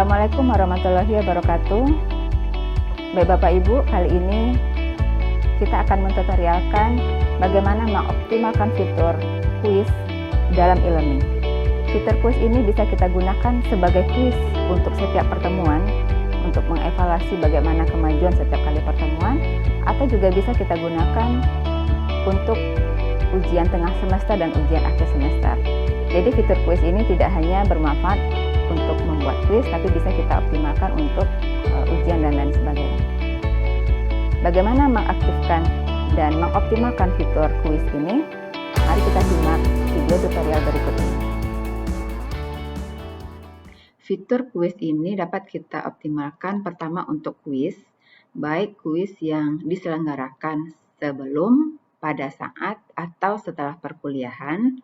Assalamualaikum warahmatullahi wabarakatuh. Baik Bapak Ibu, kali ini kita akan mentutorialkan bagaimana mengoptimalkan fitur kuis dalam e-learning. Fitur kuis ini bisa kita gunakan sebagai kuis untuk setiap pertemuan, untuk mengevaluasi bagaimana kemajuan setiap kali pertemuan, atau juga bisa kita gunakan untuk ujian tengah semester dan ujian akhir semester. Jadi fitur kuis ini tidak hanya bermanfaat untuk membuat kuis, tapi bisa kita optimalkan untuk ujian dan lain sebagainya. Bagaimana mengaktifkan dan mengoptimalkan fitur kuis ini? Mari kita simak video tutorial berikut ini. Fitur kuis ini dapat kita optimalkan pertama untuk kuis, baik kuis yang diselenggarakan sebelum, pada saat, atau setelah perkuliahan.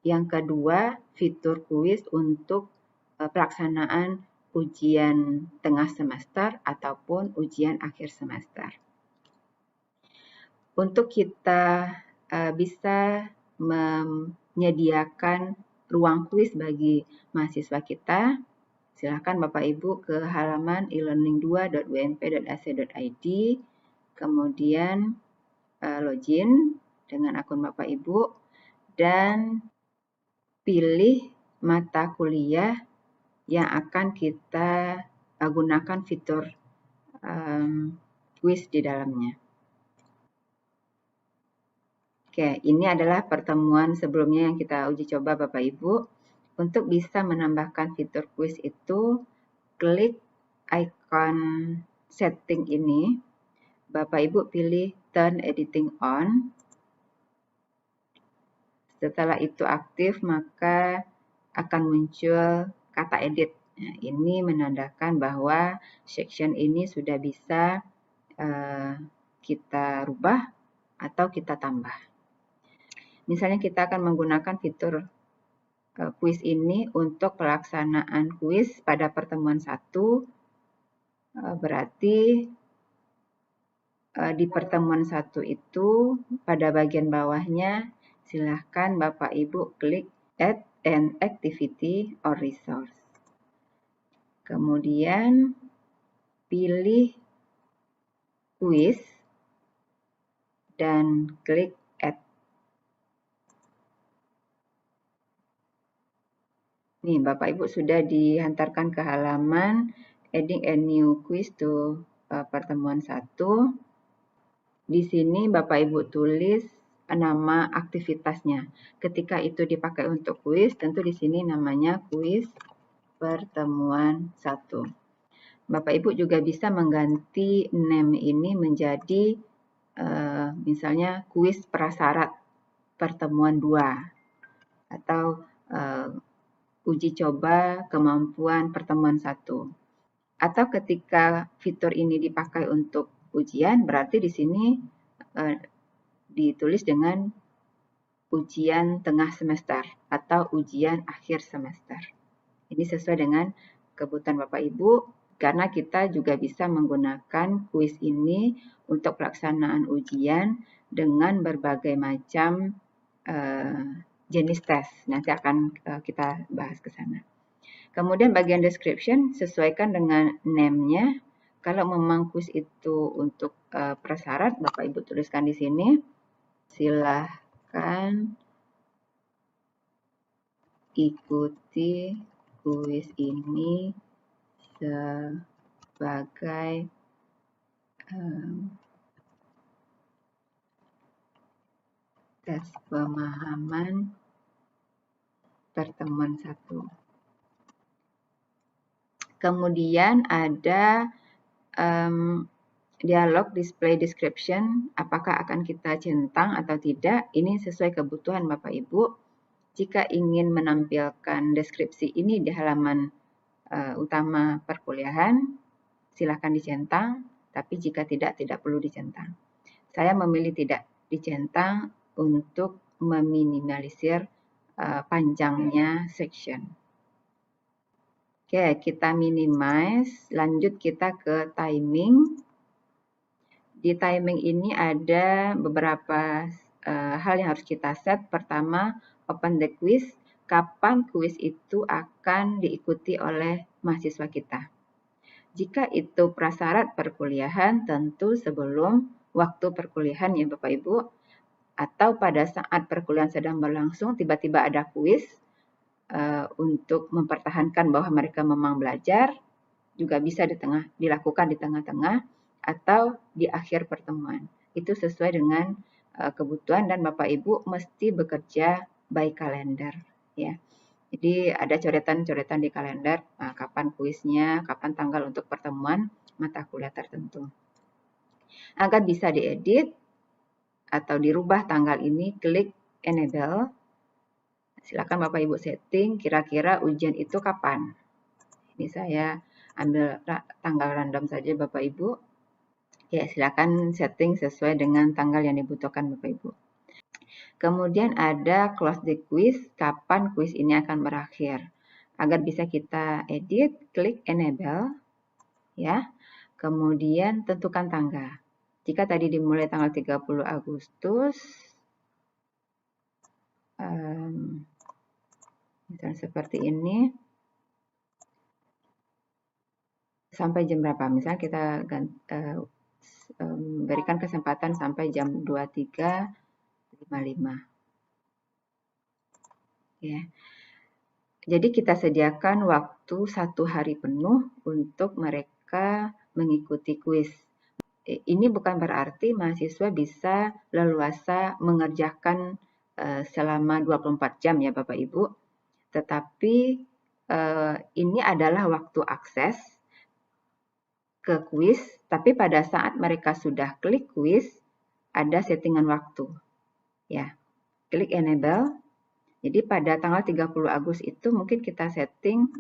Yang kedua, fitur kuis untuk pelaksanaan ujian tengah semester ataupun ujian akhir semester. Untuk kita bisa menyediakan ruang kuis bagi mahasiswa kita, silakan Bapak Ibu ke halaman elearning2.unp.ac.id, kemudian login dengan akun Bapak Ibu dan pilih mata kuliah yang akan kita gunakan fitur kuis di dalamnya. Oke, ini adalah pertemuan sebelumnya yang kita uji coba Bapak Ibu. Untuk bisa menambahkan fitur kuis itu, klik icon setting ini. Bapak Ibu pilih turn editing on. Setelah itu aktif, maka akan muncul kata edit. Nah, ini menandakan bahwa section ini sudah bisa kita rubah atau kita tambah. Misalnya kita akan menggunakan fitur kuis ini untuk pelaksanaan kuis pada pertemuan 1, berarti di pertemuan 1 itu pada bagian bawahnya silahkan Bapak Ibu klik Add an Activity or Resource. Kemudian pilih kuis dan klik Add. Nih, Bapak Ibu sudah dihantarkan ke halaman Adding a New Quiz to pertemuan 1. Di sini Bapak Ibu tulis nama aktivitasnya. Ketika itu dipakai untuk kuis, tentu di sini namanya kuis pertemuan 1. Bapak Ibu juga bisa mengganti name ini menjadi misalnya kuis prasyarat pertemuan 2 atau uji coba kemampuan pertemuan 1. Atau ketika fitur ini dipakai untuk ujian, berarti di sini ditulis dengan ujian tengah semester atau ujian akhir semester. Ini sesuai dengan kebutuhan Bapak Ibu, karena kita juga bisa menggunakan kuis ini untuk pelaksanaan ujian dengan berbagai macam jenis tes. Nanti akan kita bahas ke sana. Kemudian bagian description sesuaikan dengan name-nya. Kalau memang kuis itu untuk prasyarat, Bapak Ibu tuliskan di sini. Silahkan ikuti kuis ini sebagai tes pemahaman pertemuan 1. Kemudian ada dialog display description, apakah akan kita centang atau tidak. Ini sesuai kebutuhan Bapak Ibu. Jika ingin menampilkan deskripsi ini di halaman utama perkuliahan, silakan dicentang, tapi jika tidak perlu dicentang. Saya memilih tidak dicentang untuk meminimalisir panjangnya section. Oke, kita minimize, lanjut kita ke timing. Di timing ini ada beberapa hal yang harus kita set. Pertama, open the quiz. kapan kuis itu akan diikuti oleh mahasiswa kita. Jika itu prasyarat perkuliahan, tentu sebelum waktu perkuliahan ya Bapak Ibu, atau pada saat perkuliahan sedang berlangsung tiba-tiba ada kuis untuk mempertahankan bahwa mereka memang belajar, juga bisa dilakukan di tengah-tengah atau di akhir pertemuan. Itu sesuai dengan kebutuhan dan Bapak Ibu mesti bekerja by kalender ya. Jadi ada coretan-coretan di kalender, kapan kuisnya, kapan tanggal untuk pertemuan mata kuliah tertentu. Agar bisa diedit atau dirubah tanggal ini, klik enable. Silakan Bapak Ibu setting kira-kira ujian itu kapan. Ini saya ambil tanggal random saja Bapak Ibu. Ya, silakan setting sesuai dengan tanggal yang dibutuhkan Bapak Ibu. Kemudian ada close the quiz, kapan kuis ini akan berakhir. Agar bisa kita edit, klik enable, ya. Kemudian tentukan tanggal. Jika tadi dimulai tanggal 30 Agustus, misalnya seperti ini, sampai jam berapa? Misalnya kita berikan kesempatan sampai jam 23.55. Ya. Jadi kita sediakan waktu 1 hari penuh untuk mereka mengikuti kuis. Ini bukan berarti mahasiswa bisa leluasa mengerjakan selama 24 jam ya Bapak Ibu. Tetapi ini adalah waktu akses ke kuis, tapi pada saat mereka sudah klik kuis, ada settingan waktu. Ya, klik enable. Jadi pada tanggal 30 Agustus itu mungkin kita setting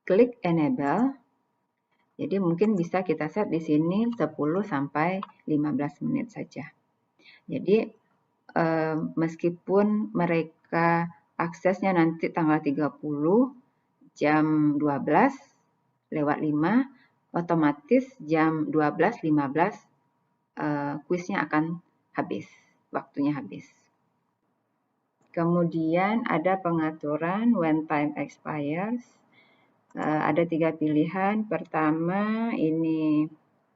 klik enable. Jadi mungkin bisa kita set di sini 10 sampai 15 menit saja. Jadi meskipun mereka aksesnya nanti tanggal 30 jam 12:05, otomatis jam 12:15 kuisnya akan habis, waktunya habis. Kemudian ada pengaturan when time expires. Ada 3 pilihan. Pertama, ini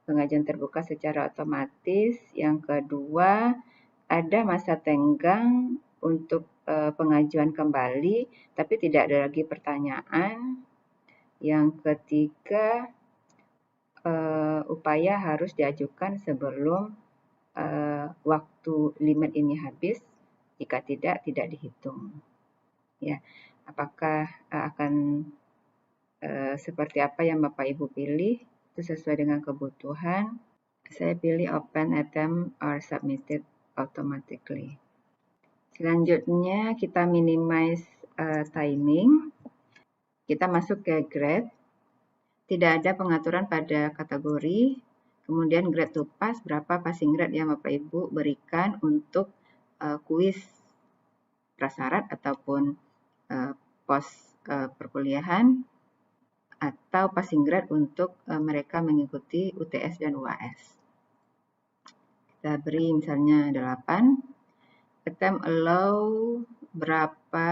pengajuan terbuka secara otomatis. Yang kedua, ada masa tenggang untuk pengajuan kembali, tapi tidak ada lagi pertanyaan. Yang ketiga, upaya harus diajukan sebelum waktu limit ini habis. Jika tidak dihitung. Ya, apakah akan seperti apa yang Bapak Ibu pilih? Itu sesuai dengan kebutuhan. Saya pilih open attempt or submitted automatically. Selanjutnya kita minimize timing. Kita masuk ke grade. Tidak ada pengaturan pada kategori. Kemudian grade to pass, berapa passing grade yang Bapak Ibu berikan untuk kuis prasyarat ataupun pos perkuliahan, atau passing grade untuk mereka mengikuti UTS dan UAS. Kita beri misalnya 8. Attempt allow, berapa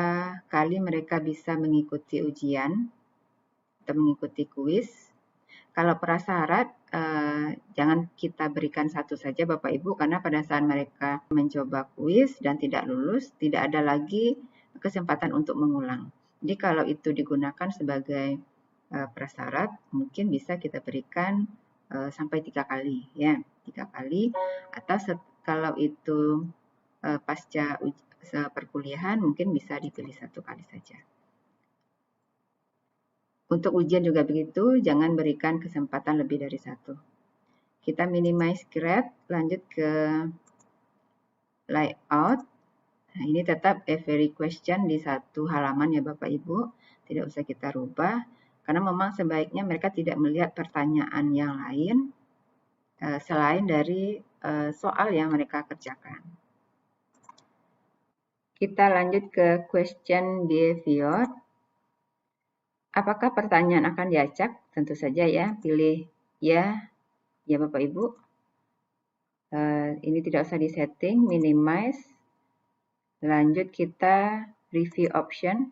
kali mereka bisa mengikuti ujian atau mengikuti kuis. Kalau prasyarat, jangan kita berikan satu saja Bapak Ibu, karena pada saat mereka mencoba kuis dan tidak lulus, tidak ada lagi kesempatan untuk mengulang. Jadi kalau itu digunakan sebagai prasyarat, mungkin bisa kita berikan sampai 3 kali, ya, 3 kali. Atau kalau itu pasca perkuliahan, mungkin bisa dipilih 1 kali saja. Untuk ujian juga begitu, jangan berikan kesempatan lebih dari 1. Kita minimize grade, lanjut ke layout. Nah, ini tetap every question di 1 halaman ya Bapak Ibu, tidak usah kita rubah, karena memang sebaiknya mereka tidak melihat pertanyaan yang lain selain dari soal yang mereka kerjakan. Kita lanjut ke question behavior. Apakah pertanyaan akan diacak? Tentu saja ya, pilih ya Bapak Ibu. Ini tidak usah disetting, minimize. Lanjut kita review option.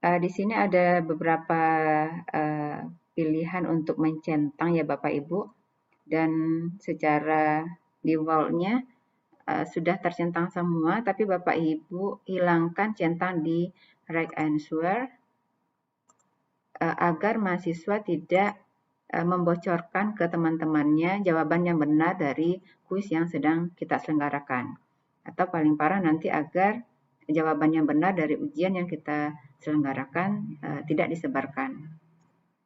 Di sini ada beberapa pilihan untuk mencentang ya Bapak Ibu, dan secara defaultnya sudah tercentang semua, tapi Bapak Ibu hilangkan centang di right answer agar mahasiswa tidak membocorkan ke teman-temannya jawaban yang benar dari kuis yang sedang kita selenggarakan. Atau paling parah nanti agar jawaban yang benar dari ujian yang kita selenggarakan tidak disebarkan.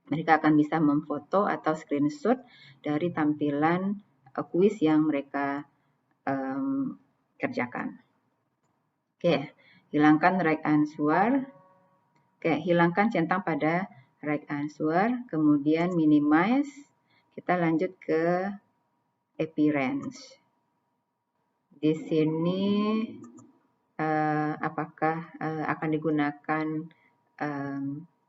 Mereka akan bisa memfoto atau screenshot dari tampilan kuis yang mereka kerjakan. Oke, hilangkan right answer. Oke, hilangkan centang pada right answer, kemudian minimize. Kita lanjut ke appearance. Di sini apakah akan digunakan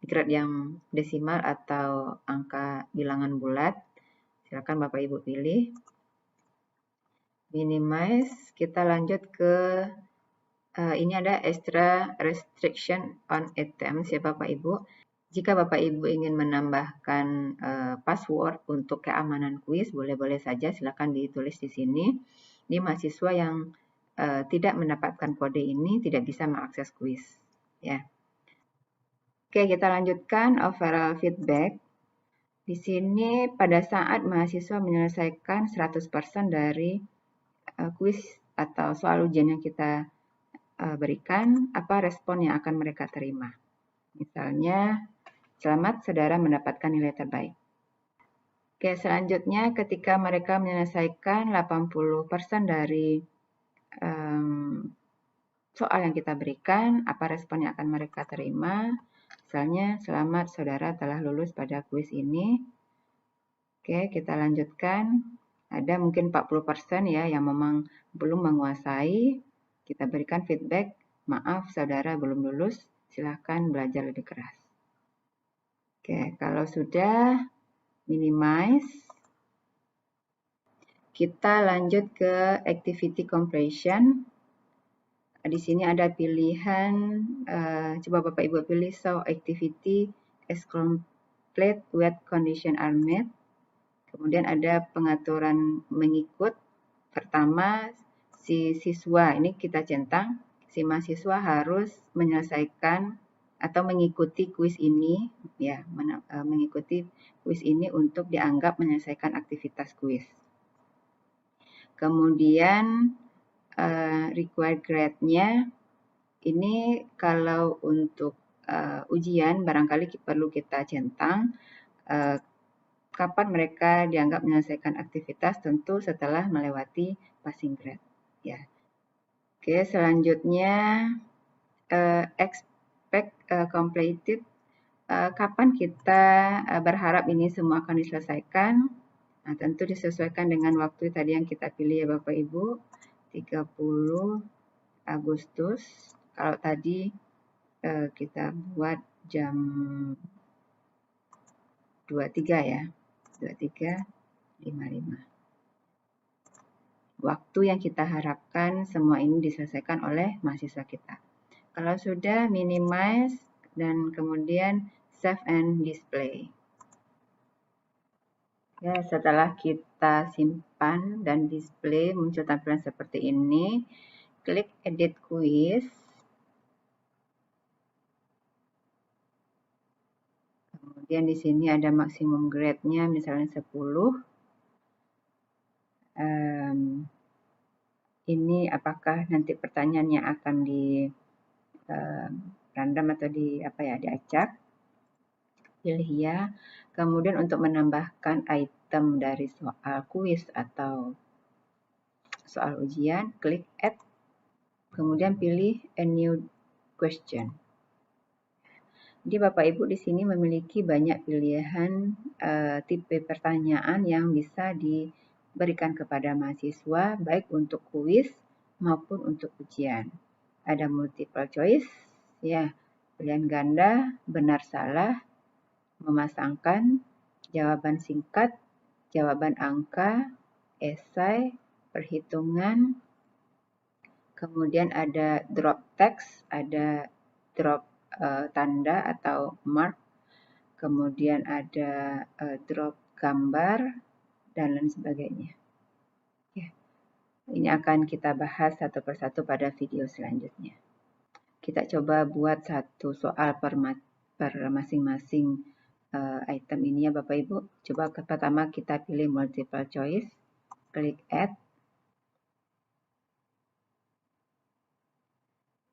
grade yang desimal atau angka bilangan bulat? Silakan Bapak Ibu pilih. Minimize. Kita lanjut ke ini ada extra restriction on items ya Bapak Ibu. Jika Bapak Ibu ingin menambahkan password untuk keamanan kuis, boleh-boleh saja, silakan ditulis di sini. Ini mahasiswa yang tidak mendapatkan kode ini tidak bisa mengakses kuis. Ya. Oke, kita lanjutkan overall feedback. Di sini pada saat mahasiswa menyelesaikan 100% dari kuis atau soal ujian yang kita berikan, apa respon yang akan mereka terima. Misalnya, selamat saudara mendapatkan nilai terbaik. Oke, selanjutnya ketika mereka menyelesaikan 80% dari soal yang kita berikan, apa respon yang akan mereka terima? Misalnya, selamat saudara telah lulus pada kuis ini. Oke, kita lanjutkan. Ada mungkin 40% ya yang memang belum menguasai. Kita berikan feedback, maaf saudara belum lulus, silahkan belajar lebih keras. Oke, kalau sudah minimize, kita lanjut ke activity completion. Di sini ada pilihan, coba Bapak Ibu pilih show activity as complete with condition are met. Kemudian ada pengaturan mengikut. Pertama, si siswa, ini kita centang, si mahasiswa harus menyelesaikan atau mengikuti kuis ini, ya, mengikuti kuis ini untuk dianggap menyelesaikan aktivitas kuis. Kemudian required grade-nya, ini kalau untuk ujian barangkali perlu kita centang kapan mereka dianggap menyelesaikan aktivitas, tentu setelah melewati passing grade. Ya. Oke, selanjutnya expect completed. Kapan kita berharap ini semua akan diselesaikan? Nah, tentu disesuaikan dengan waktu tadi yang kita pilih ya Bapak Ibu, 30 Agustus. Kalau tadi kita buat jam 23 ya, 23.55. Waktu yang kita harapkan semua ini diselesaikan oleh mahasiswa kita. Kalau sudah, minimize dan kemudian save and display. Ya, setelah kita simpan dan display muncul tampilan seperti ini, klik edit quiz. Kemudian di sini ada maksimum grade-nya misalnya 10. Ini apakah nanti pertanyaannya akan di random atau diacak? Pilih ya. Kemudian untuk menambahkan item dari soal kuis atau soal ujian, klik add. Kemudian pilih a new question. Jadi Bapak Ibu di sini memiliki banyak pilihan tipe pertanyaan yang bisa diberikan kepada mahasiswa baik untuk kuis maupun untuk ujian. Ada multiple choice, ya, pilihan ganda, benar salah, memasangkan, jawaban singkat, jawaban angka, esai, perhitungan, Kemudian ada drop text, ada drop tanda atau mark, kemudian ada drop gambar, dan lain sebagainya. Ya, ini akan kita bahas satu persatu pada video selanjutnya. Kita coba buat satu soal per masing-masing item ini ya Bapak Ibu. Coba pertama kita pilih multiple choice, klik add.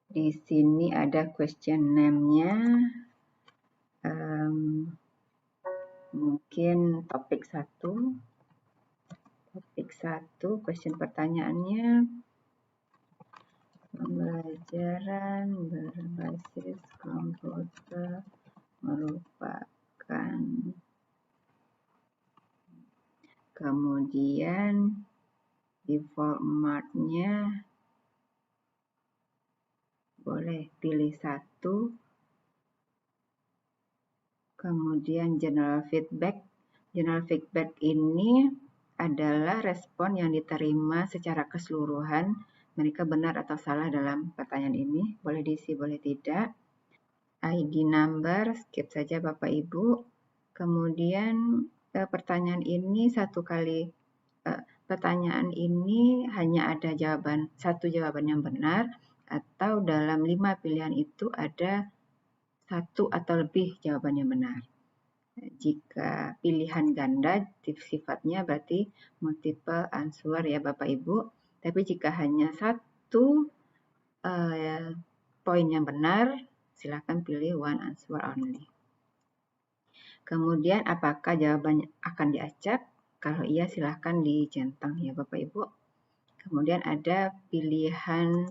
Di sini ada question name-nya, mungkin topik 1. Topik 1, question pertanyaannya, pembelajaran berbasis komputer merupakan, kemudian di formatnya boleh pilih 1, kemudian general feedback. General feedback ini adalah respon yang diterima secara keseluruhan, mereka benar atau salah dalam pertanyaan ini, boleh diisi, boleh tidak. ID number, skip saja Bapak Ibu. Kemudian pertanyaan ini pertanyaan ini hanya ada satu jawaban yang benar, atau dalam 5 pilihan itu ada 1 atau lebih jawaban yang benar. Jika pilihan ganda sifatnya berarti multiple answer ya Bapak Ibu. Tapi jika hanya 1 poin yang benar, silakan pilih one answer only. Kemudian apakah jawabannya akan diacak? Kalau iya silahkan dicentang ya Bapak Ibu. Kemudian ada pilihan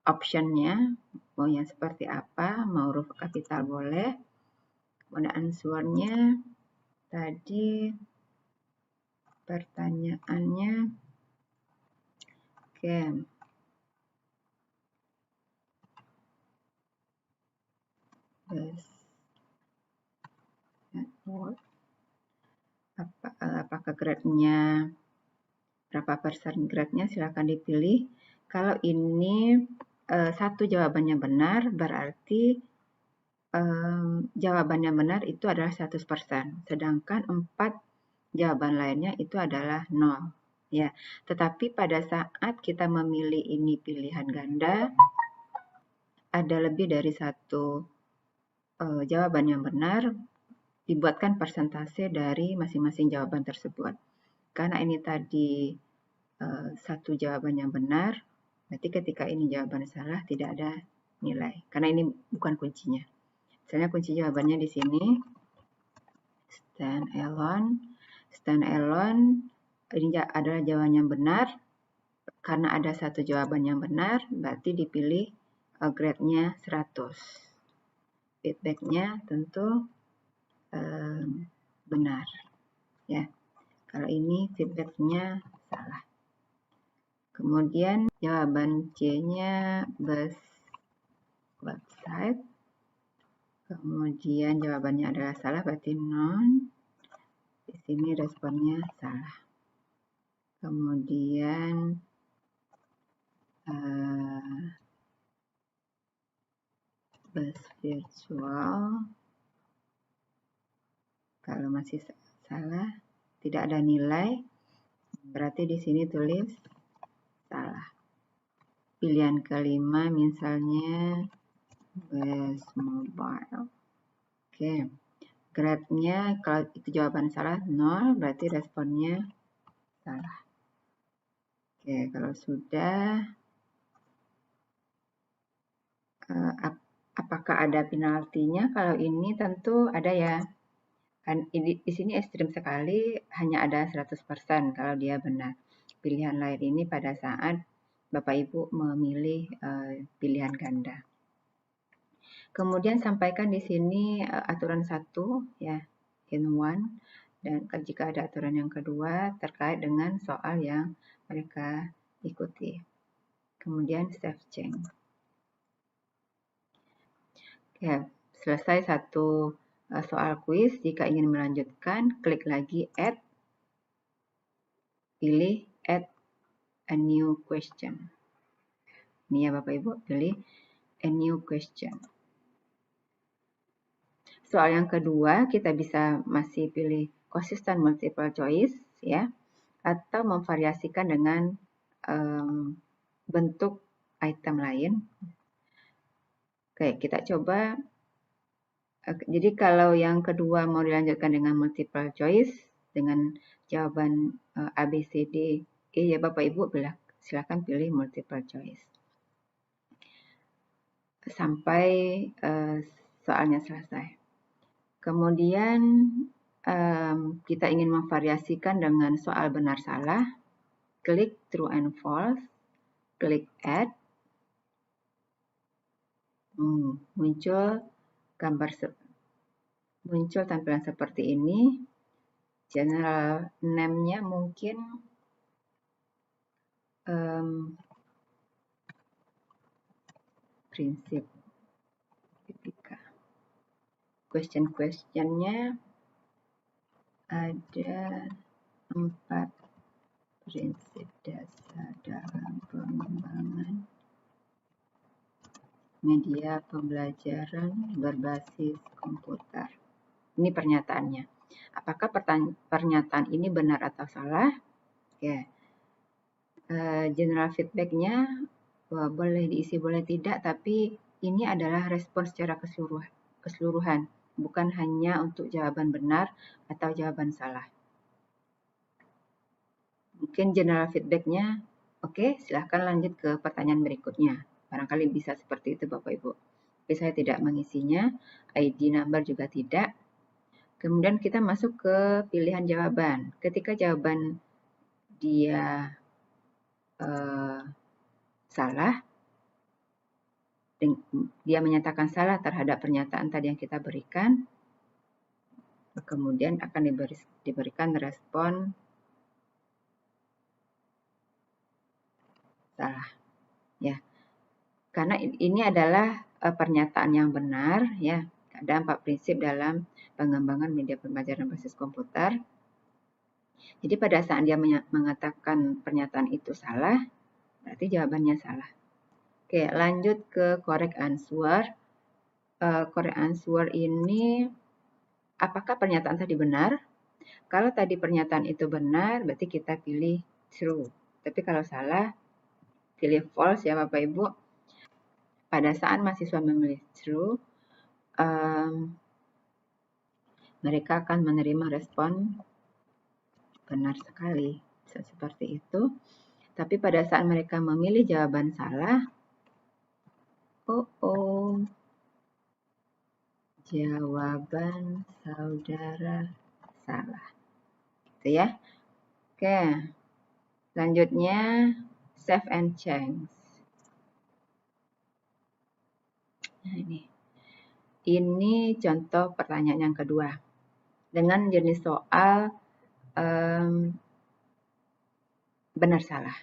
optionnya, mau yang seperti apa, mau huruf kapital boleh. Kemudian answernya tadi pertanyaannya, oke. Apakah grade-nya, berapa persen grade-nya, silakan dipilih. Kalau ini 1 jawabannya benar, berarti jawaban yang benar itu adalah 100%, sedangkan 4 jawaban lainnya itu adalah 0. Ya, tetapi pada saat kita memilih ini pilihan ganda, ada lebih dari 1 jawaban yang benar, dibuatkan persentase dari masing-masing jawaban tersebut. Karena ini tadi 1 jawaban yang benar, berarti ketika ini jawaban salah tidak ada nilai, karena ini bukan kuncinya. Misalnya kunci jawabannya di sini, stand alone, ini adalah jawaban yang benar. Karena ada 1 jawaban yang benar, berarti dipilih grade-nya 100. Feedback-nya tentu benar. Ya, kalau ini feedback-nya salah. Kemudian jawaban C-nya bus website. Kemudian jawabannya adalah salah, berarti non. Di sini responnya salah. Kemudian bus virtual, kalau masih salah, tidak ada nilai, berarti di sini tulis salah. Pilihan kelima misalnya bus mobile. Oke, grade-nya kalau itu jawaban salah 0, berarti responnya salah. Oke, kalau sudah, apakah ada penaltinya? Kalau ini tentu ada ya. Di sini ekstrim sekali, hanya ada 100% kalau dia benar. Pilihan lain ini pada saat Bapak Ibu memilih pilihan ganda. Kemudian sampaikan di sini aturan 1 ya, in one, dan jika ada aturan yang kedua terkait dengan soal yang mereka ikuti. Kemudian save change. Ya, selesai 1 soal kuis. Jika ingin melanjutkan, klik lagi add, pilih add a new question. Ini ya Bapak Ibu, pilih a new question. Soal yang kedua, kita bisa masih pilih consistent multiple choice ya, atau memvariasikan dengan bentuk item lain. Oke, kita coba. Jadi kalau yang kedua mau dilanjutkan dengan multiple choice dengan jawaban A, B, C, D, E ya Bapak Ibu, silakan pilih multiple choice sampai soalnya selesai. Kemudian kita ingin memvariasikan dengan soal benar salah, klik true and false, klik add, muncul tampilan seperti ini. General name-nya mungkin prinsip etika. Question-questionnya ada 4 prinsip dasar dalam pengembangan media pembelajaran berbasis komputer. Ini pernyataannya. Apakah pernyataan ini benar atau salah? Ya. General feedback-nya boleh diisi, boleh tidak, tapi ini adalah respon secara keseluruhan, bukan hanya untuk jawaban benar atau jawaban salah. Mungkin general feedback-nya, oke, silahkan lanjut ke pertanyaan berikutnya. Barangkali bisa seperti itu Bapak Ibu. Tapi saya tidak mengisinya, ID number juga tidak. Kemudian kita masuk ke pilihan jawaban. Ketika jawaban dia salah, dia menyatakan salah terhadap pernyataan tadi yang kita berikan, kemudian akan diberikan respon salah, ya. Karena ini adalah pernyataan yang benar, ya. Ada 4 prinsip dalam pengembangan media pembelajaran berbasis komputer. Jadi pada saat dia mengatakan pernyataan itu salah, berarti jawabannya salah. Oke, lanjut ke correct answer. Correct answer ini, apakah pernyataan tadi benar? Kalau tadi pernyataan itu benar, berarti kita pilih true. Tapi kalau salah, pilih false ya Bapak Ibu. Pada saat mahasiswa memilih true, mereka akan menerima respon benar sekali, seperti itu. Tapi pada saat mereka memilih jawaban salah, jawaban saudara salah. Gitu ya. Oke. Selanjutnya, save and change. Nah, ini contoh pertanyaan yang kedua. Dengan jenis soal benar salah.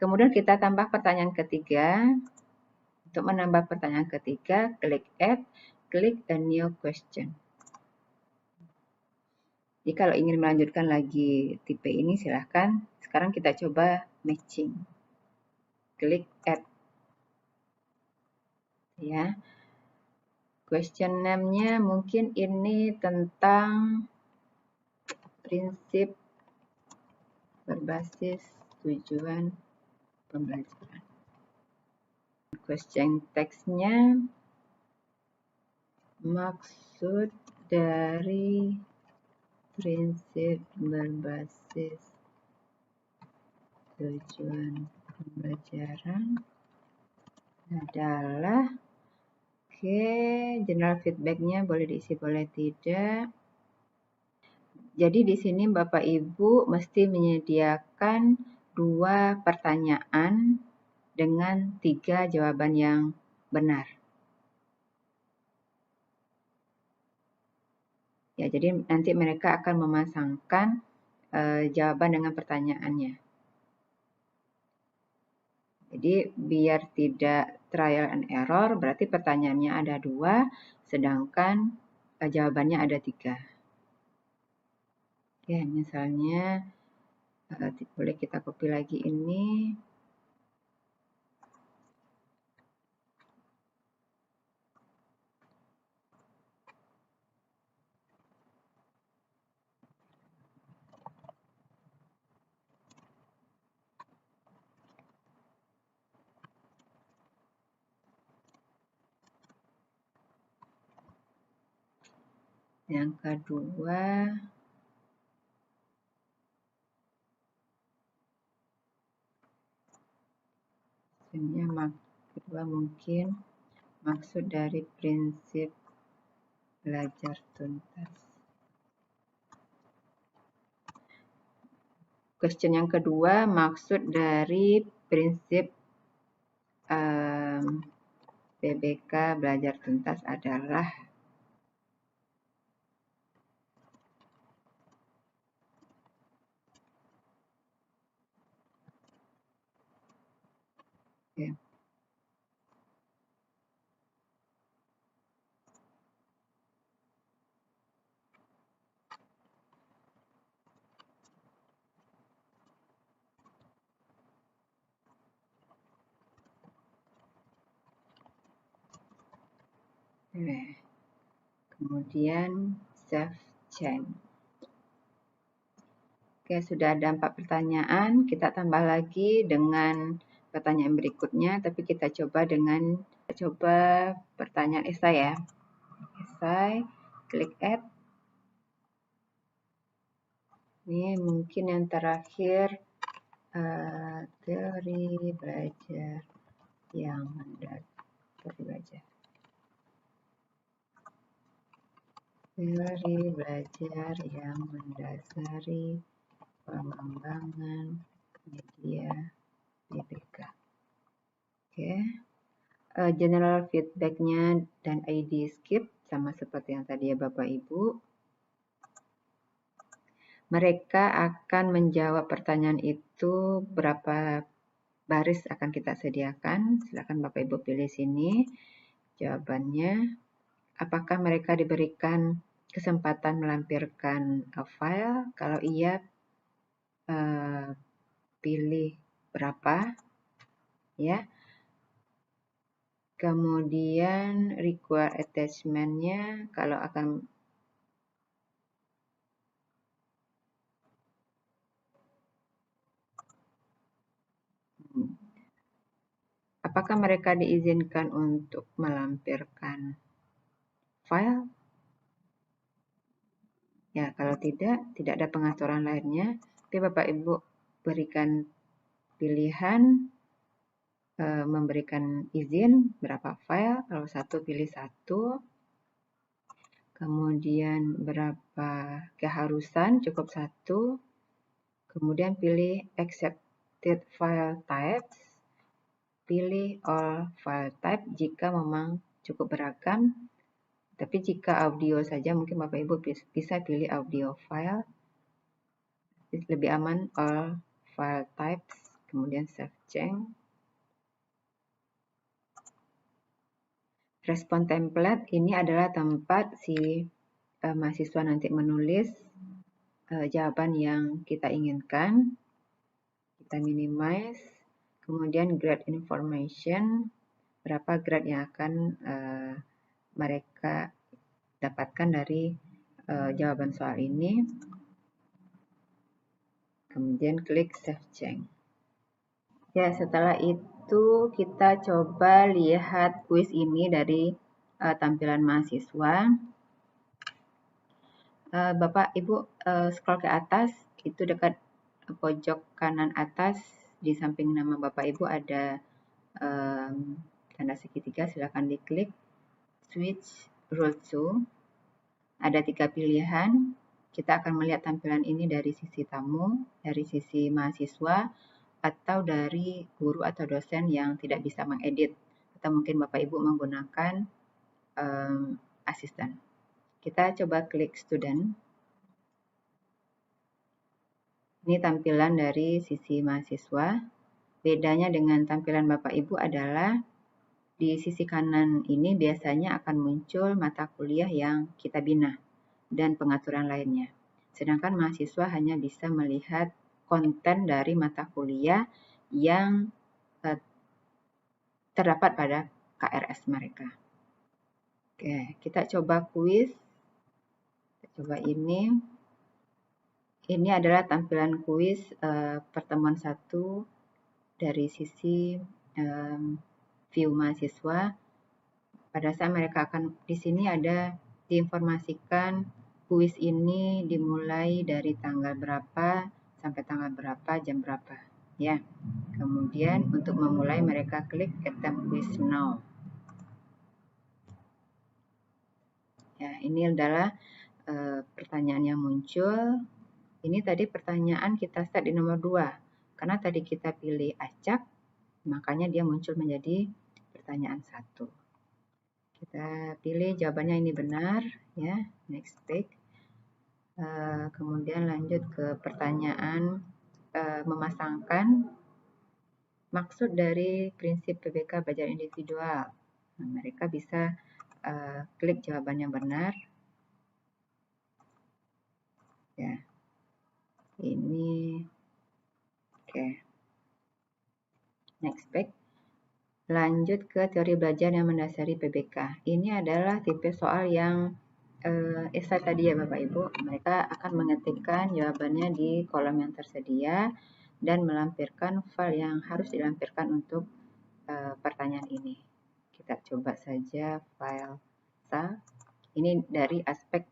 Kemudian kita tambah pertanyaan ketiga. Untuk menambah pertanyaan ketiga, klik add, klik a new question. Jadi kalau ingin melanjutkan lagi tipe ini silahkan. Sekarang kita coba matching. Klik add. Ya. Question name-nya mungkin ini tentang prinsip berbasis tujuan pembelajaran. Question text-nya maksud dari prinsip berbasis tujuan pembelajaran adalah, general feedback-nya boleh diisi, boleh tidak. Jadi di sini Bapak Ibu mesti menyediakan 2 pertanyaan dengan 3 jawaban yang benar. Ya, jadi nanti mereka akan memasangkan jawaban dengan pertanyaannya. Jadi biar tidak trial and error, berarti pertanyaannya ada 2, sedangkan jawabannya ada 3. Oke, misalnya Boleh kita copy lagi ini. Yang kedua, mungkin maksud dari prinsip belajar tuntas. Question yang kedua, maksud dari prinsip PBK belajar tuntas adalah kemudian save change. Oke, sudah ada 4 pertanyaan. Kita tambah lagi dengan pertanyaan berikutnya, tapi kita coba pertanyaan esai ya. Esai, klik add. Ini mungkin yang terakhir, teori belajar yang mendasari. Teori belajar yang mendasari pengembangan media PBK. Oke. General feedback-nya dan ID skip sama seperti yang tadi ya Bapak Ibu. Mereka akan menjawab pertanyaan itu, berapa baris akan kita sediakan. Silakan Bapak Ibu pilih sini jawabannya. Apakah mereka diberikan kesempatan melampirkan file? Kalau iya, pilih berapa ya. Kemudian require attachment-nya, kalau akan apakah mereka diizinkan untuk melampirkan file? Ya, kalau tidak ada pengaturan lainnya. Oke, Bapak Ibu berikan pilihan memberikan izin berapa file. Kalau 1 pilih 1. Kemudian berapa keharusan, cukup 1. Kemudian pilih accepted file types. Pilih all file type jika memang cukup beragam. Tapi jika audio saja mungkin Bapak Ibu bisa pilih audio file. Lebih aman all file types. Kemudian save change. Respon template ini adalah tempat si mahasiswa nanti menulis jawaban yang kita inginkan. Kita minimize. Kemudian grade information. Berapa grade yang akan mereka dapatkan dari jawaban soal ini. Kemudian klik save change. Ya, setelah itu kita coba lihat kuis ini dari tampilan mahasiswa. Bapak Ibu scroll ke atas, itu dekat pojok kanan atas di samping nama Bapak Ibu ada tanda segitiga, silakan diklik. Switch rule to. Ada 3 pilihan. Kita akan melihat tampilan ini dari sisi tamu, dari sisi mahasiswa, atau dari guru atau dosen yang tidak bisa mengedit. Atau mungkin Bapak Ibu menggunakan asisten. Kita coba klik student. Ini tampilan dari sisi mahasiswa. Bedanya dengan tampilan Bapak Ibu adalah di sisi kanan ini biasanya akan muncul mata kuliah yang kita bina dan pengaturan lainnya. Sedangkan mahasiswa hanya bisa melihat konten dari mata kuliah yang terdapat pada KRS mereka. Oke, kita coba kuis. Kita coba ini. Ini adalah tampilan kuis pertemuan 1 dari sisi view mahasiswa. Pada saat mereka akan di sini ada diinformasikan kuis ini dimulai dari tanggal berapa sampai tanggal berapa, jam berapa, ya. Kemudian untuk memulai mereka klik attempt quiz now. Ya, ini adalah pertanyaan yang muncul. Ini tadi pertanyaan kita set di nomor 2. Karena tadi kita pilih acak, makanya dia muncul menjadi pertanyaan 1. Kita pilih jawabannya ini benar, ya. Next page. Kemudian lanjut ke pertanyaan memasangkan maksud dari prinsip PBK belajar individual. Nah, mereka bisa klik jawaban yang benar. Ya. Ini oke. Next page. Lanjut ke teori belajar yang mendasari PBK. Ini adalah tipe soal yang esai tadi ya Bapak Ibu. Mereka akan mengetikkan jawabannya di kolom yang tersedia dan melampirkan file yang harus dilampirkan untuk pertanyaan ini. Kita coba saja file SA. Ini dari aspek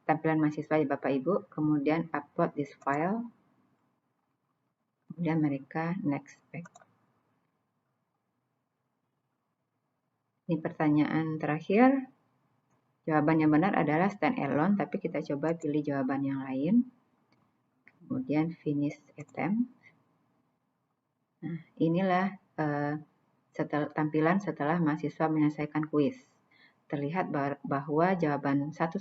tampilan mahasiswa ya Bapak Ibu. Kemudian upload this file. Kemudian mereka next page. Ini pertanyaan terakhir. Jawaban yang benar adalah stand alone, tapi kita coba pilih jawaban yang lain. Kemudian finish attempt. Nah, inilah tampilan setelah mahasiswa menyelesaikan kuis. Terlihat bahwa jawaban 1-4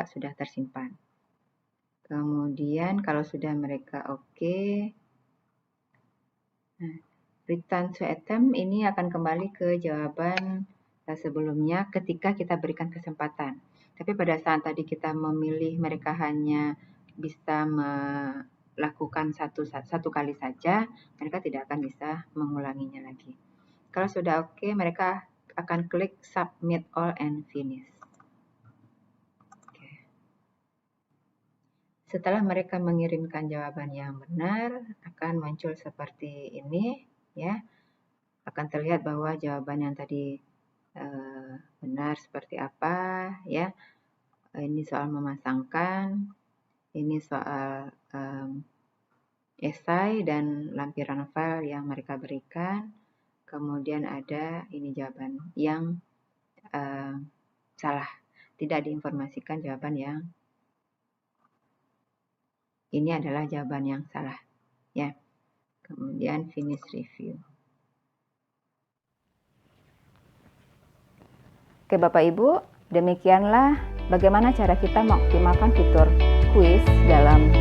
sudah tersimpan. Kemudian kalau sudah mereka oke, nah, return to attempt ini akan kembali ke jawaban sebelumnya ketika kita berikan kesempatan. Tapi pada saat tadi kita memilih mereka hanya bisa melakukan satu kali saja, mereka tidak akan bisa mengulanginya lagi. Kalau sudah oke, mereka akan klik submit all and finish. Oke. Setelah mereka mengirimkan jawaban yang benar, akan muncul seperti ini, ya. Akan terlihat bahwa jawaban yang tadi benar seperti apa, ya. Ini soal memasangkan, ini soal esai dan lampiran file yang mereka berikan. Kemudian ada ini jawaban yang salah, tidak diinformasikan jawaban yang ini adalah jawaban yang salah, ya. Kemudian finish review. Oke Bapak Ibu, demikianlah bagaimana cara kita mengoptimalkan fitur kuis dalam